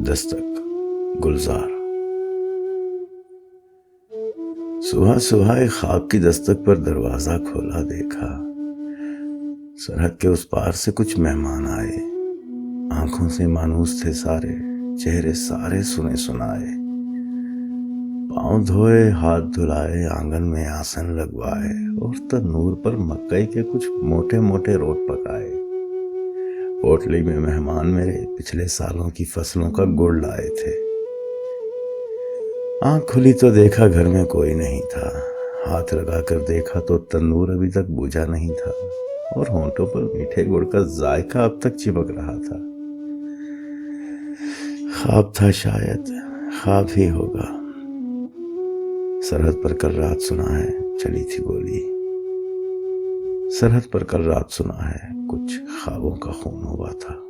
दस्तक गुलजार। सुबह सुबह एक ख्वाब की दस्तक पर दरवाजा खोला, देखा सरहद के उस पार से कुछ मेहमान आए। आंखों से मानूस थे सारे, चेहरे सारे सुने सुनाए। पाँव धोए, हाथ धुलाए, आंगन में आसन लगवाए और तनूर पर मकई के कुछ मोटे मोटे रोट पकाए। पोटली में मेहमान मेरे पिछले सालों की फसलों का गुड़ लाए थे। आंख खुली तो देखा घर में कोई नहीं था। हाथ लगाकर देखा तो तंदूर अभी तक बुझा नहीं था और होंठों पर मीठे गुड़ का जायका अब तक चिपक रहा था। ख्वाब था, शायद ख्वाब ही होगा। सरहद पर कल रात सुना है चली थी गोली। सरहद पर कल रात सुना है कुछ ख्वाबों का खून हुआ था।